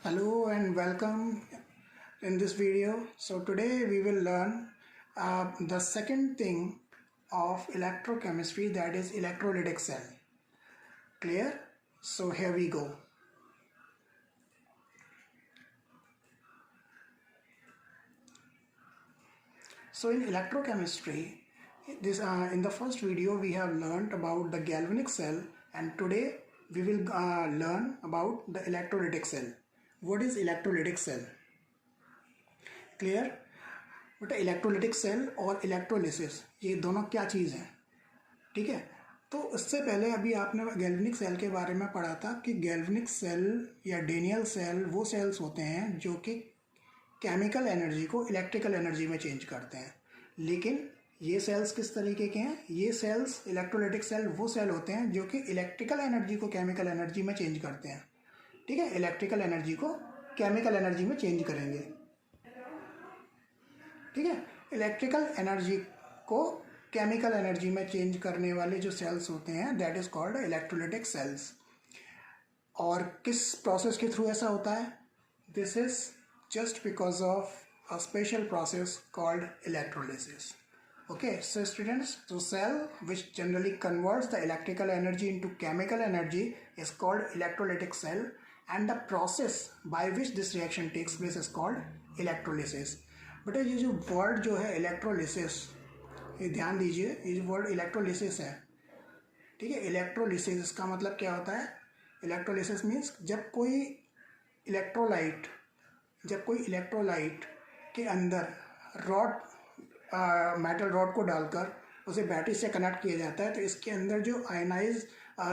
Hello and welcome in this video. So today we will learn the second thing of electrochemistry, that is electrolytic cell. Clear? So here we go. So in electrochemistry, in the first video we have learned about the galvanic cell, and today we will learn about the electrolytic cell. What is electrolytic cell? Clear? बेटा electrolytic cell और electrolysis ये दोनों क्या चीज़ है, ठीक है। तो उससे पहले अभी आपने गैल्वेनिक सेल के बारे में पढ़ा था कि गैल्वेनिक सेल या डेनियल सेल वो सेल्स होते हैं जो कि केमिकल एनर्जी को इलेक्ट्रिकल एनर्जी में चेंज करते हैं। लेकिन ये सेल्स किस तरीके के हैं? ये सेल्स इलेक्ट्रोलिटिक सेल वो सेल होते हैं जो कि इलेक्ट्रिकल एनर्जी को केमिकल एनर्जी में चेंज करते हैं, ठीक है। इलेक्ट्रिकल एनर्जी को केमिकल एनर्जी में चेंज करेंगे, ठीक है। इलेक्ट्रिकल एनर्जी को केमिकल एनर्जी में चेंज करने वाले जो सेल्स होते हैं that is called electrolytic cells. और किस प्रोसेस के थ्रू ऐसा होता है? This is just because of a special process called electrolysis. Okay, so students, the cell which generally converts the electrical energy into chemical energy is called electrolytic cell, and the process by which this reaction takes place is called electrolysis. बेटा ये जो word जो है electrolysis, ये ध्यान दीजिए, ये जो वर्ड इलेक्ट्रोलिसिस है, ठीक है। इलेक्ट्रोलिसिस इसका मतलब क्या होता है? इलेक्ट्रोलिसिस मीन्स जब कोई इलेक्ट्रोलाइट के अंदर मेटल रॉड को डालकर उसे बैटरी से कनेक्ट किया जाता है, तो इसके अंदर जो आयनाइज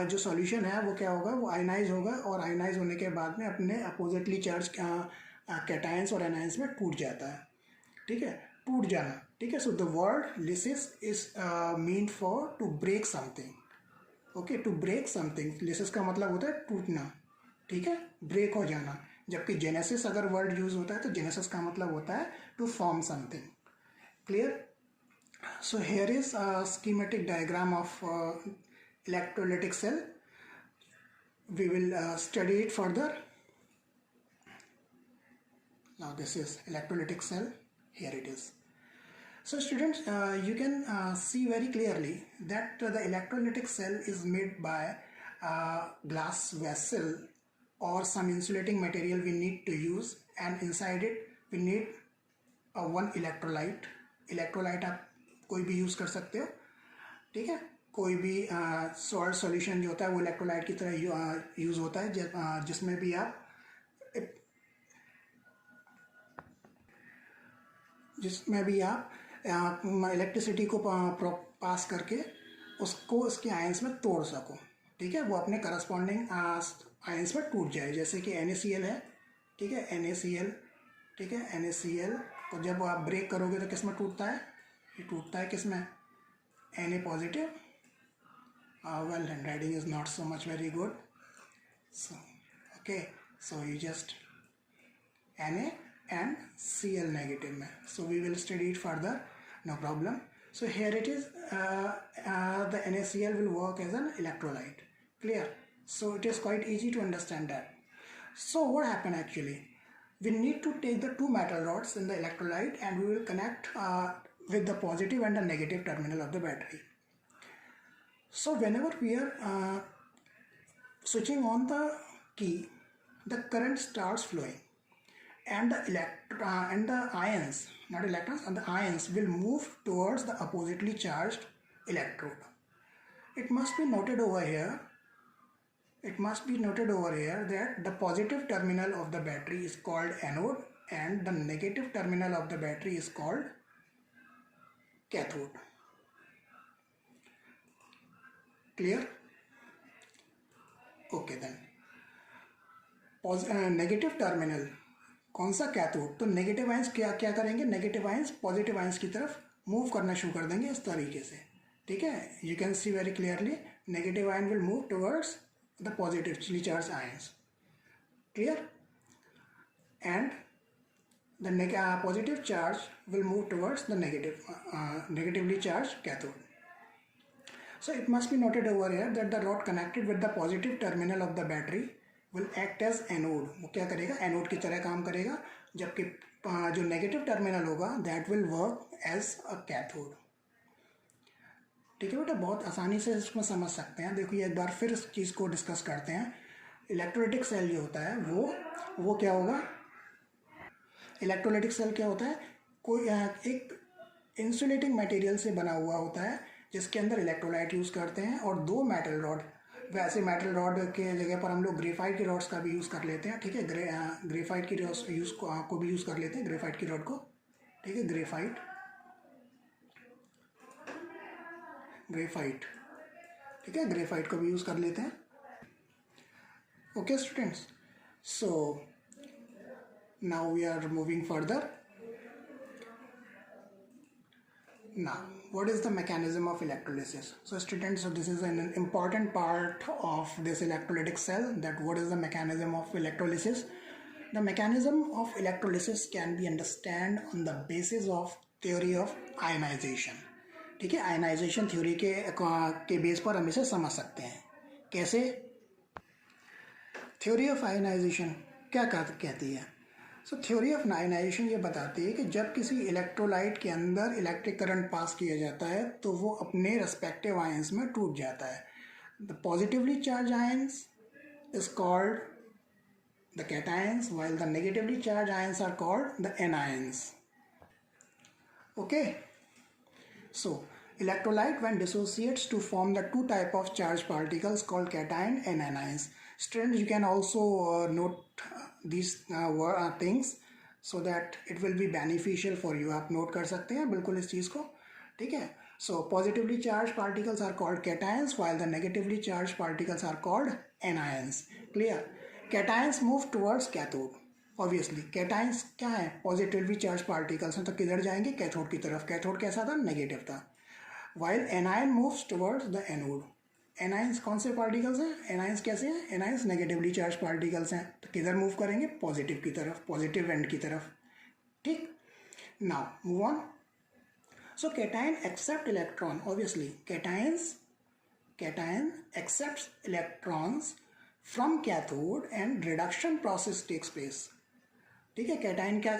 जो सॉल्यूशन है वो क्या होगा? वो आयनाइज होगा, और आयनाइज होने के बाद में अपने अपोजिटली चार्ज कैटायंस और एनायंस में टूट जाता है, ठीक है। टूट जाना, ठीक है। So the word lysis is mean for to break something, okay. To break something, lysis का मतलब होता है टूटना, ठीक है, ब्रेक हो जाना। जबकि जेनेसिस अगर वर्ड यूज होता है तो जेनेसिस का मतलब होता है to form something. Clear? So here is a schematic diagram of electrolytic cell. We will study it further. Now this is electrolytic cell. Here it is. So students, you can see very clearly that the electrolytic cell is made by a glass vessel or some insulating material we need to use, and inside it we need one electrolyte. Electrolyte आप कोई भी use कर सकते हो, ठीक है। कोई भी सॉल्ट सॉल्यूशन जो होता है वो इलेक्ट्रोलाइट की तरह यूज़ होता है, जिसमें भी आप इलेक्ट्रिसिटी को पास करके उसको उसके आयंस में तोड़ सको, ठीक है। वो अपने करस्पॉन्डिंग आयंस में टूट जाए, जैसे कि NaCl है, ठीक है। NaCl, ठीक है। NaCl तो जब आप ब्रेक करोगे तो किस में टूटता है? ये टूटता है किस में? Na positive. Well, hand writing is not so much very good, so okay. So you just Na and Cl negative में, so we will study it further, no problem. So here it is the NaCl will work as an electrolyte. Clear? So it is quite easy to understand that. So what happened actually? We need to take the two metal rods in the electrolyte and we will connect with the positive and the negative terminal of the battery. So whenever we are switching on the key, the current starts flowing, and the ions, not electrons, and the ions will move towards the oppositely charged electrode. It must be noted over here that the positive terminal of the battery is called anode and the negative terminal of the battery is called cathode. Clear? Okay then. Negative terminal कौन सा? Cathode. तो negative ions क्या करेंगे? Negative ions positive ions की तरफ move करना शुरू कर देंगे इस तरीके से, ठीक है। You can C very clearly negative ion will move towards the positively charged ions. Clear? And the positive charge will move towards the negatively charged cathode. So it must be noted over here that the rod connected with the positive terminal of the battery will act as anode, वो क्या करेगा, anode की तरह काम करेगा, जबकि जो negative terminal होगा that will work as a cathode. ठीक है बेटा, बहुत आसानी से इसमें समझ सकते हैं। देखिए एक बार फिर इस चीज़ को डिस्कस करते हैं। इलेक्ट्रोलाइटिक सेल जो होता है वो क्या होगा, इलेक्ट्रोलाइटिक सेल क्या होता है, कोई एक इंसुलेटिंग मटेरियल से बना हुआ होता है जिसके अंदर इलेक्ट्रोलाइट यूज़ करते हैं और दो मेटल रॉड। वैसे मेटल रॉड के जगह पर हम लोग ग्रेफाइट की रॉड्स का भी यूज़ कर लेते हैं। ठीक है, ग्रेफाइट की रॉड्स को भी यूज़ कर लेते हैं, ग्रेफाइट की रॉड को। ठीक है, ग्रेफाइट, ठीक है, ग्रेफाइट को भी यूज़ कर लेते हैं। Okay students, so now we are moving further. Now what is the mechanism of electrolysis? So students, so this is an important part of this electrolytic cell, that what is the mechanism of electrolysis. The mechanism of electrolysis can be understand on the basis of theory of ionization. ठीक है, ionization theory के base पर हम इसे समझ सकते हैं। कैसे? थ्योरी ऑफ आयनाइजेशन क्या कहती है? सो थ्योरी ऑफ आयनाइजेशन ये बताती है कि जब किसी इलेक्ट्रोलाइट के अंदर इलेक्ट्रिक करंट पास किया जाता है तो वो अपने रेस्पेक्टिव आयंस में टूट जाता है। The positively charge ions is called the cations, while the negatively charged ions are called the anions. Okay, so electrolyte when dissociates to form the two type of charged particles called cation and anions. Students, you can also note these things so that it will be beneficial for you. आप note कर सकते हैं बिल्कुल इस चीज़ को। ठीक है, so positively charged particles are called cations while the negatively charged particles are called anions. Clear? Cations move towards cathode. Obviously cations क्या है, पॉजिटिवली चार्ज पार्टिकल्स हैं, तो किधर जाएंगे, कैथोड की तरफ। कैथोड कैसा था, नेगेटिव था। while anion moves towards the anode. Anions कौन से पार्टिकल्स हैं, एनाइंस कैसे हैं, एनाइंस नेगेटिवली चार्ज पार्टिकल्स हैं, तो किधर मूव करेंगे, पॉजिटिव की तरफ, पॉजिटिव एंड की तरफ। ठीक, now move on. So cation accept electron, obviously cation accepts electrons from cathode and reduction process takes place. ठीक है, कैटायन क्या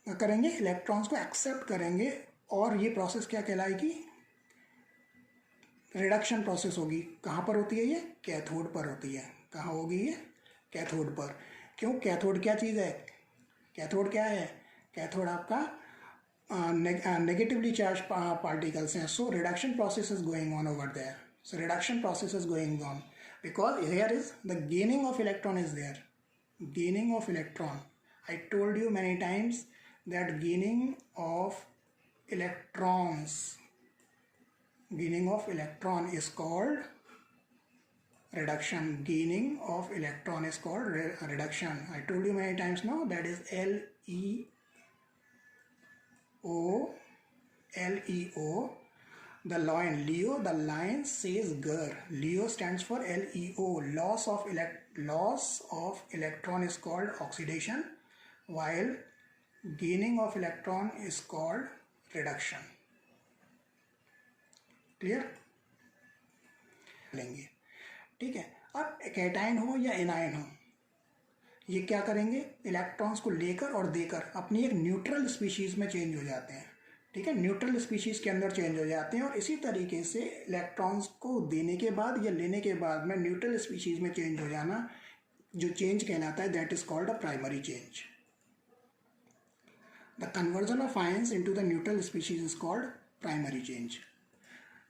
करेंगे, इलेक्ट्रॉन्स को एक्सेप्ट करेंगे और ये प्रोसेस क्या कहलाएगी, रिडक्शन प्रोसेस होगी। कहाँ पर होती है ये, कैथोड पर होती है। कहाँ होगी ये, कैथोड पर। क्यों, कैथोड क्या चीज़ है, कैथोड क्या है, कैथोड आपका नेगेटिवली चार्ज पार्टिकल्स हैं। So reduction process is going on over there, so reduction process is going on because here is the gaining of electron is there, gaining of electron. I told you many times that gaining of electron is called reduction. Gaining of electron is called reduction. I told you many times now, that is LEO. The line says GER. LEO stands for LEO. Loss of electron is called oxidation, while gaining of electron is called reduction. Clear? लेंगे। ठीक है, अब cation हो या anion हो, ये क्या करेंगे, इलेक्ट्रॉन्स को लेकर और देकर अपनी एक न्यूट्रल स्पीशीज में चेंज हो जाते हैं। ठीक है, न्यूट्रल स्पीशीज के अंदर चेंज हो जाते हैं और इसी तरीके से इलेक्ट्रॉन्स को देने के बाद या लेने के बाद में न्यूट्रल स्पीशीज में चेंज हो जाना, जो चेंज कहलाता है, that is called a primary change. The conversion of ions into the neutral species is called primary change.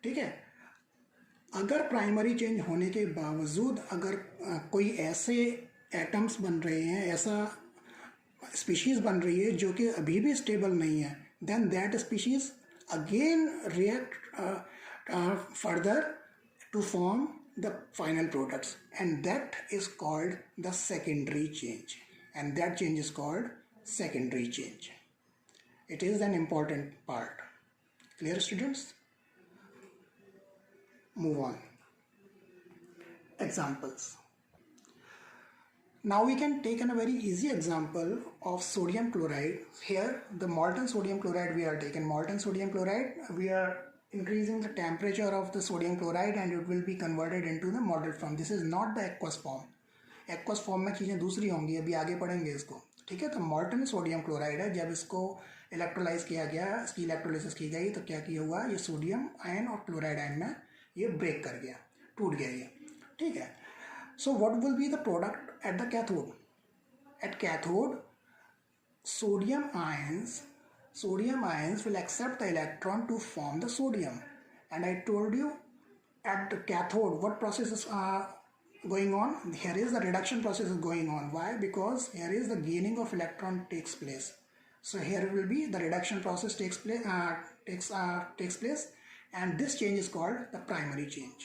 ठीक है, अगर प्राइमरी चेंज होने के बावजूद अगर कोई ऐसे एटम्स बन रहे हैं, ऐसा स्पीशीज बन रही है जो कि अभी भी स्टेबल नहीं है, then that species again react further to form the final products, and that is called the secondary change, and that change is called secondary change. It is an important part. Clear, students? Move on. Examples. Now we can take a very easy example of sodium chloride. Here the molten sodium chloride we are taking. Molten sodium chloride, we are increasing the temperature of the sodium chloride and it will be converted into the moderate form. This is not the aqueous form. Aqueous form में चीज़ें दूसरी होंगी, अभी आगे पढ़ेंगे इसको, ठीक है। तो मॉल्टन सोडियम क्लोराइड है, जब इसको इलेक्ट्रोलाइज किया गया, इसकी इलेक्ट्रोलिसिस की गई, तो क्या किया हुआ, ये सोडियम आयन और क्लोराइड आयन में ये ब्रेक कर गया, टूट गया ये, ठीक है। सो what will be the product at the cathode? At cathode sodium ions will accept the electron to form the sodium. And I told you at the cathode what processes are going on. Here is the reduction process is going on. Why? Because here is the gaining of electron takes place. So here will be the reduction process takes place, and this change is called the primary change.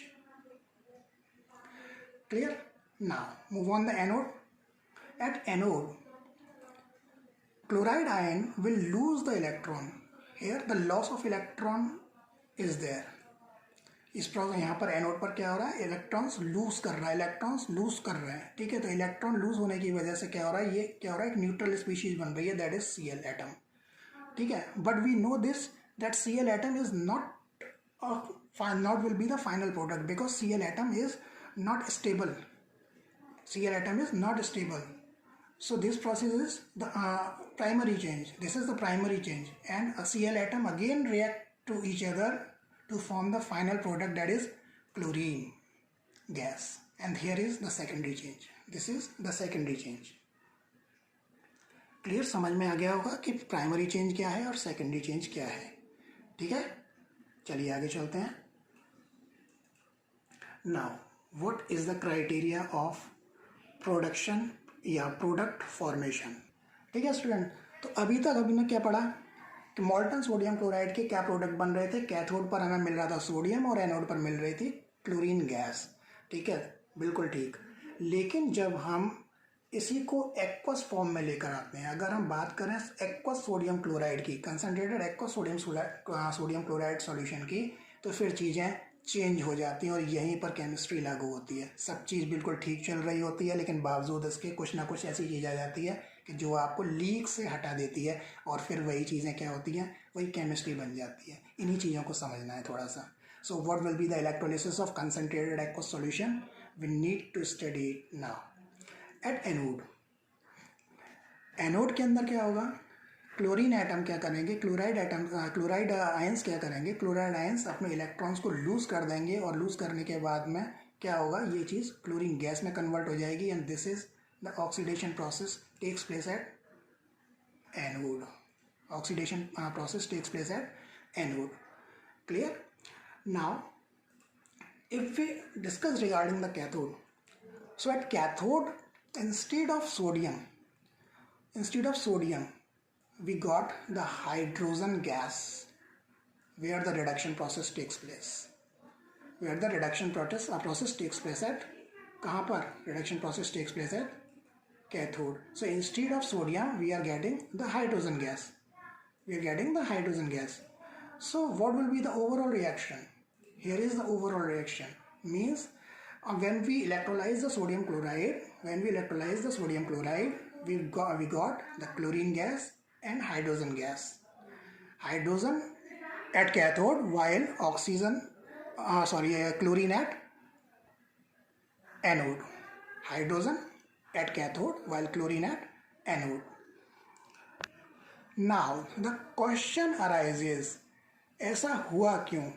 Clear? Now move on the anode. At anode, chloride ion will lose the electron. Here the loss of electron is there. इस process यहाँ पर anode पर क्या हो रहा है, electrons loose कर रहा है, ठीक है। तो इलेक्ट्रॉन लूज होने की वजह से क्या हो रहा है, ये क्या हो रहा है, एक न्यूट्रल स्पीशीज बन रही है, दैट इज Cl एटम, ठीक है। But we know this that Cl atom is not will be the final product, because Cl atom is not stable. So this process is the primary change. This is the primary change, and a Cl atom again react to each other to form the final product, that is chlorine gas. And here is the secondary change. This is the secondary change. Clear, समझ में आ गया होगा कि primary change क्या है और secondary change क्या है, ठीक है। चलिए आगे चलते हैं। Now what is the criteria of production या प्रोडक्ट फॉर्मेशन, ठीक है स्टूडेंट। तो अभी तक हमने क्या पढ़ा कि मॉल्टन सोडियम क्लोराइड के क्या प्रोडक्ट बन रहे थे, कैथोड पर हमें मिल रहा था सोडियम और एनोड पर मिल रही थी क्लोरीन गैस, ठीक है, बिल्कुल ठीक। लेकिन जब हम इसी को एक्वस फॉर्म में लेकर आते हैं, अगर हम बात करें एक्वस सोडियम क्लोराइड की, concentrated aqueous sodium chloride solution की, तो फिर चीज़ें चेंज हो जाती हैं और यहीं पर केमिस्ट्री लागू होती है। सब चीज़ बिल्कुल ठीक चल रही होती है, लेकिन बावजूद इसके कुछ ना कुछ ऐसी चीज़ आ जाती है कि जो आपको लीक से हटा देती है, और फिर वही चीज़ें क्या होती हैं, वही केमिस्ट्री बन जाती है। इन्हीं चीज़ों को समझना है थोड़ा सा। So what will be the electrolysis of concentrated aqueous solution, we need to study it now. At anode के अंदर क्या होगा, क्लोरीन एटम क्या करेंगे, क्लोराइड आयंस क्या करेंगे, क्लोराइड आयंस अपने इलेक्ट्रॉन्स को लूज कर देंगे, और लूज करने के बाद में क्या होगा, ये चीज़ क्लोरीन गैस में कन्वर्ट हो जाएगी, and this is the oxidation process takes place at anode. Oxidation process takes place at anode. Clear? Now if we discuss regarding the cathode, so at cathode instead of sodium we got the hydrogen gas, where the reduction process takes place, process takes place at कहाँ पर reduction process takes place at cathode. So instead of sodium we are getting the hydrogen gas, So what will be the overall reaction? Here is the overall reaction, means when we electrolyze the sodium chloride, we got the chlorine gas and hydrogen gas. Hydrogen at cathode, while chlorine at anode. Hydrogen at cathode while chlorine at anode. Now the question arises, ऐसा हुआ क्यों?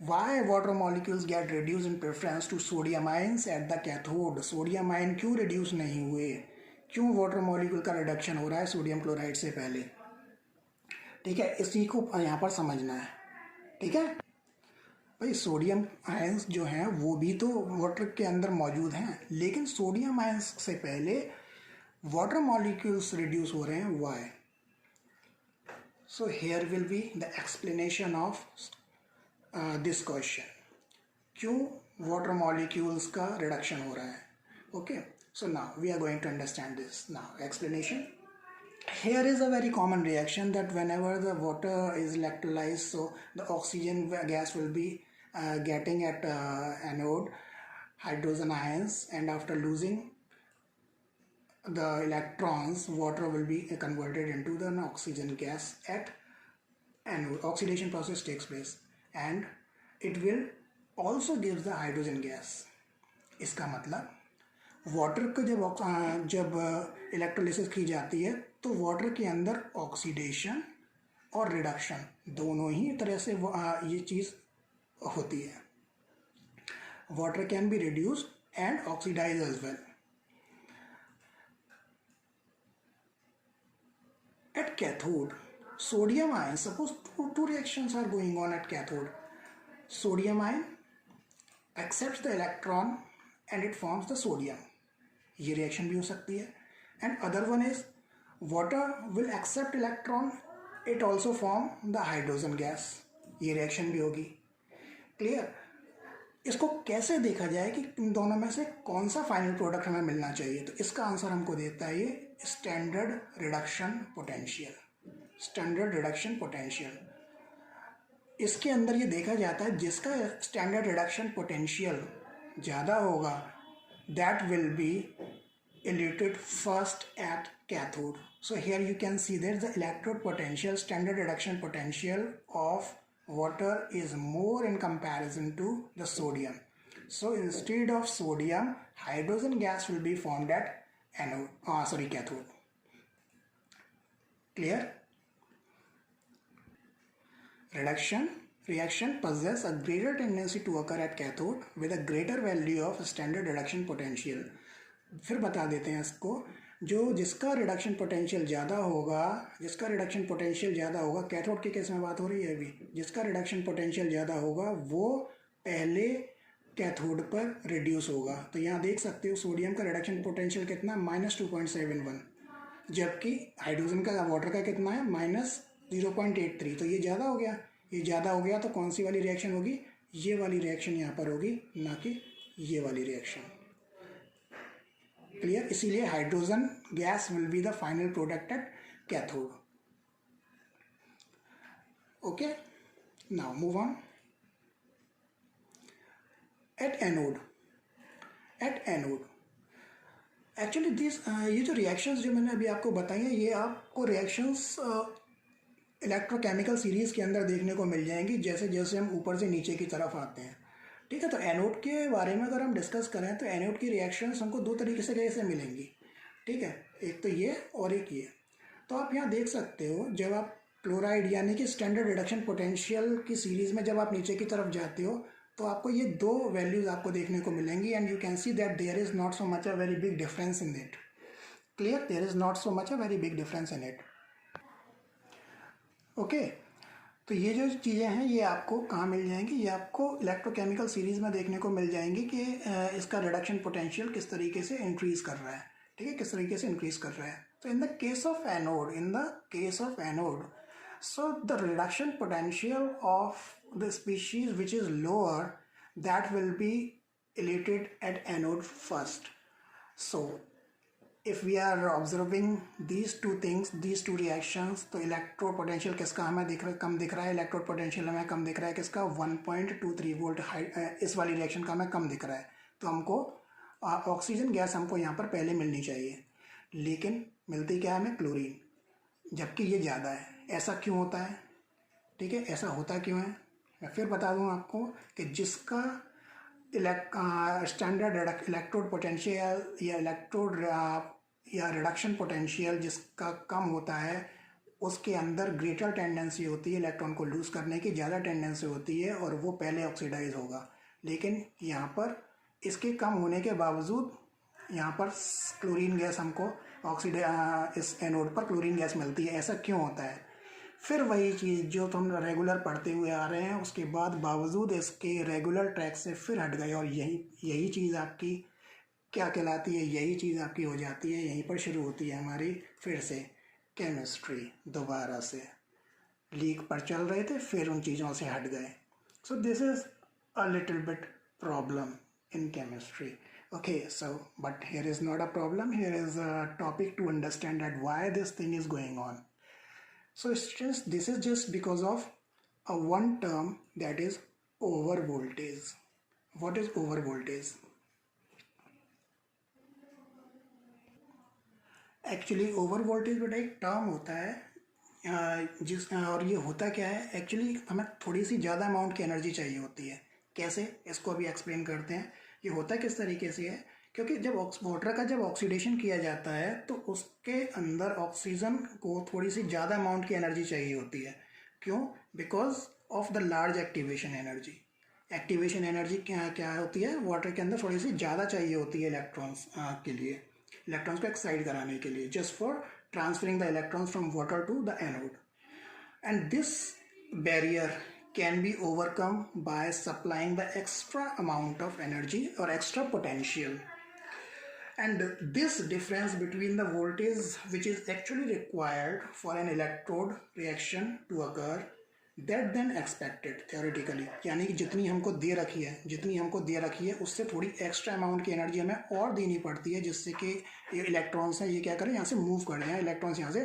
Why water molecules get reduced in preference to sodium ions at the cathode? Sodium ion क्यों reduce नहीं हुए, क्यों water molecule का reduction हो रहा है सोडियम क्लोराइड से पहले, ठीक है। इसी को यहाँ पर समझना है, ठीक है भाई। सोडियम आयंस जो हैं वो भी तो वाटर के अंदर मौजूद हैं, लेकिन सोडियम आयंस से पहले वाटर मॉलिक्यूल्स रिड्यूस हो रहे हैं, why? So here will be the explanation of this question, क्यों वाटर मॉलिक्यूल्स का रिडक्शन हो रहा है, okay. So now we are going to understand this. Now explanation, here is a very common reaction that whenever the water is electrolyzed, so the oxygen gas will be getting at anode hydrogen ions, and after losing the electrons, water will be converted into the oxygen gas at anode. Oxidation process takes place and it will also gives the hydrogen gas. इसका मतलब water को जब electrolysis की जाती है तो water के अंदर ऑक्सीडेशन और रिडक्शन दोनों ही तरह से ये चीज़ होती है. Water can be reduced and oxidise as well. At cathode, sodium ion, suppose two reactions are going on at cathode. Sodium ion accepts the electron and it forms the sodium. ये reaction भी हो सकती है. And other one is water will accept electron, it also form the hydrogen gas. ये reaction भी होगी. Clear? इसको कैसे देखा जाए कि इन दोनों में से कौन सा फाइनल प्रोडक्ट हमें मिलना चाहिए? तो इसका आंसर हमको देता है ये standard reduction potential. Standard reduction potential, इसके अंदर ये देखा जाता है जिसका स्टैंडर्ड रिडक्शन पोटेंशियल ज़्यादा होगा that will be eluted first at cathode. So here you can see that the electrode potential, standard reduction potential of water is more in comparison to the sodium. So instead of sodium, hydrogen gas will be formed at cathode. Clear? Reaction possess a greater tendency to occur at cathode with a greater value of standard reduction potential. फिर बता देते हैं इसको, जो जिसका reduction potential ज़्यादा होगा cathode के केस में बात हो रही है अभी, जिसका रिडक्शन पोटेंशियल ज़्यादा होगा वो पहले कैथोड पर रिड्यूस होगा. तो यहाँ देख सकते हो सोडियम का रिडक्शन पोटेंशियल कितना, -2.71, जबकि हाइड्रोजन का वाटर का कितना है, -0.83. तो ये ज़्यादा हो गया. तो कौन सी वाली रिएक्शन होगी? ये वाली रिएक्शन यहाँ पर होगी, ना कि ये वाली रिएक्शन. क्लियर? इसीलिए hydrogen gas will be the final product at cathode. Okay, now move on. At anode actually ये जो रिएक्शंस जो मैंने अभी आपको बताई हैं, ये आपको रिएक्शंस इलेक्ट्रोकेमिकल सीरीज़ के अंदर देखने को मिल जाएंगी जैसे जैसे हम ऊपर से नीचे की तरफ आते हैं. ठीक है, तो एनोड के बारे में अगर हम डिस्कस करें तो एनोड की रिएक्शंस हमको दो तरीके से कैसे मिलेंगी. ठीक है, एक तो ये और एक ये. तो आप यहाँ देख सकते हो, जब आप क्लोराइड यानी कि स्टैंडर्ड रिडक्शन पोटेंशियल की सीरीज़ में जब आप नीचे की तरफ जाते हो तो आपको ये दो वैल्यूज़ आपको देखने को मिलेंगी and you can see that there is not so much a very big difference in it. Clear? There is not so much a very big difference in it. Okay, तो ये जो चीज़ें हैं ये आपको कहाँ मिल जाएंगी? ये आपको इलेक्ट्रोकेमिकल सीरीज़ में देखने को मिल जाएंगी कि इसका रिडक्शन पोटेंशियल किस तरीके से इंक्रीज़ कर रहा है. ठीक है, किस तरीके से इंक्रीज़ कर रहा है. तो in the case of anode, so the reduction potential of the species which is lower that will be eluted at anode first. So if we are observing these two things, these two reactions, तो electrode potential किसका हमें कम दिख रहा है? Electrode potential हमें कम दिख रहा है किसका? 1.23 वोल्ट इस वाली रिएक्शन का हमें कम दिख रहा है. तो हमको ऑक्सीजन गैस हमको यहाँ पर पहले मिलनी चाहिए, लेकिन मिलती क्या है हमें? क्लोरीन, जबकि ये ज़्यादा है. ऐसा क्यों होता है? ठीक है, ऐसा होता क्यों है मैं फिर बता दूँ आपको कि जिसका स्टैंडर्ड इलेक्ट्रोड पोटेंशियल या रिडक्शन पोटेंशियल जिसका कम होता है उसके अंदर ग्रेटर टेंडेंसी होती है इलेक्ट्रॉन को लूज़ करने की, ज़्यादा टेंडेंसी होती है और वो पहले ऑक्सीडाइज होगा. लेकिन यहाँ पर इसके कम होने के बावजूद यहाँ पर क्लोरीन गैस हमको इस एनोड पर क्लोरीन गैस मिलती है. ऐसा क्यों होता है? फिर वही चीज़ जो तो हम रेगुलर पढ़ते हुए आ रहे हैं, उसके बाद बावजूद इसके रेगुलर ट्रैक से फिर हट गए और यही चीज़ आपकी क्या कहलाती है? यही चीज़ आपकी हो जाती है, यहीं पर शुरू होती है हमारी फिर से केमिस्ट्री. दोबारा से लीक पर चल रहे थे, फिर उन चीज़ों से हट गए. So this is a little bit problem in chemistry. Okay, so but here is not a problem, here is a topic to understand that why this thing is going on. So students, this is just because of a one term, that is over voltage. What is over voltage? Actually over voltage बेटा एक term होता है और ये होता क्या है? Actually हमें थोड़ी सी ज़्यादा अमाउंट की एनर्जी चाहिए होती है. कैसे? इसको अभी एक्सप्लेन करते हैं. ये होता किस तरीके से है कि क्योंकि जब वाटर का जब ऑक्सीडेशन किया जाता है तो उसके अंदर ऑक्सीजन को थोड़ी सी ज़्यादा अमाउंट की एनर्जी चाहिए होती है। क्यों? Because of the large activation energy. Activation energy क्या क्या होती है? वाटर के अंदर थोड़ी सी ज़्यादा चाहिए होती है इलेक्ट्रॉन्स के लिए, इलेक्ट्रॉन्स को एक्साइट कराने के लिए, just for transferring the electrons from water to the anode. And this barrier can be overcome by supplying the extra amount of energy or extra potential. And this difference between the voltage which is actually required for an electrode reaction to occur, that then expected theoretically, यानी कि जितनी हमको दे रखी है उससे थोड़ी extra amount की energy हमें और देनी पड़ती है, जिससे कि ये इलेक्ट्रॉन्स हैं ये क्या करें, यहाँ से मूव कर जाएं, इलेक्ट्रॉन्स यहाँ से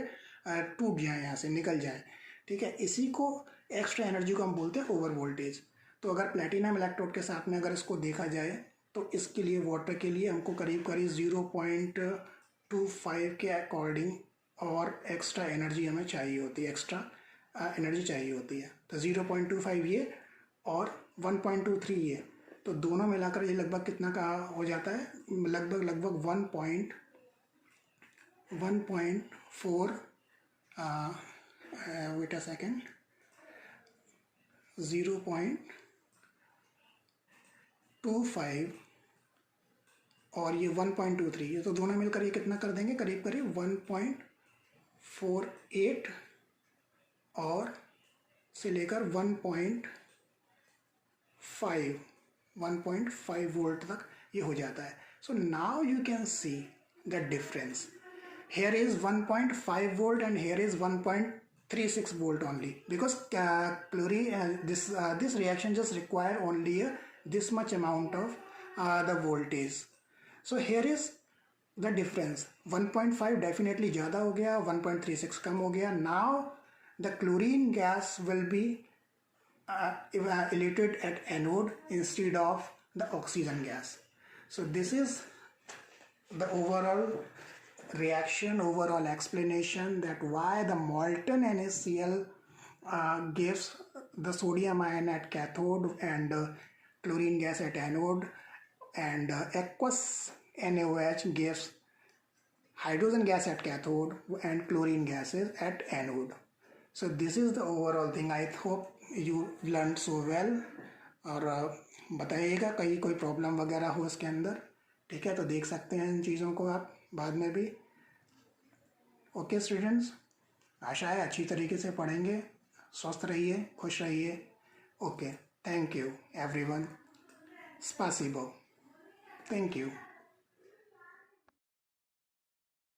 टूट जाएं, यहाँ से निकल जाएं। ठीक है, इसी को एक्स्ट्रा एनर्जी को हम बोलते हैं ओवर वोल्टेज। तो अगर प्लेटिनम इलेक्ट्रोड के साथ में अगर इसको देखा जाए तो इसके लिए वाटर के लिए हमको करीब करीब 0.25 के अकॉर्डिंग और एक्स्ट्रा एनर्जी हमें चाहिए होती है, एक्स्ट्रा एनर्जी चाहिए होती है। तो 0.25 ये और 1.23 ये, तो दोनों मिलाकर ये लगभग कितना का हो जाता है? लगभग 1.4 वेट अ सेकेंड, 0.25 और ये 1.23, ये तो दोनों मिलकर ये कितना कर देंगे? करीब करीब 1.48 और से लेकर 1.5 वोल्ट तक ये हो जाता है। So now you can see the difference. Here is 1.5 volt and here is 1.36 volt only, because this reaction just require only this much amount of the voltage. So here is the difference, 1.5 definitely ज़्यादा हो गया, 1.36 कम हो गया। Now the chlorine gas will be evaporated at anode instead of the oxygen gas. So this is the overall reaction, overall explanation that why the molten NaCl gives the sodium ion at cathode and chlorine gas at anode, and aqueous NaOH gives hydrogen gas at cathode and chlorine gases at anode. So this is the overall thing. I hope you learned so well. और बताइएगा कहीं कोई problem वगैरह हो इसके अंदर, ठीक है? तो देख सकते हैं इन चीज़ों को आप बाद में भी। ओके स्टूडेंट्स, आशा है अच्छी तरीके से पढ़ेंगे। स्वस्थ रहिए, खुश रहिए। ओके, थैंक यू एवरीवन, स्पासिबो, थैंक यू।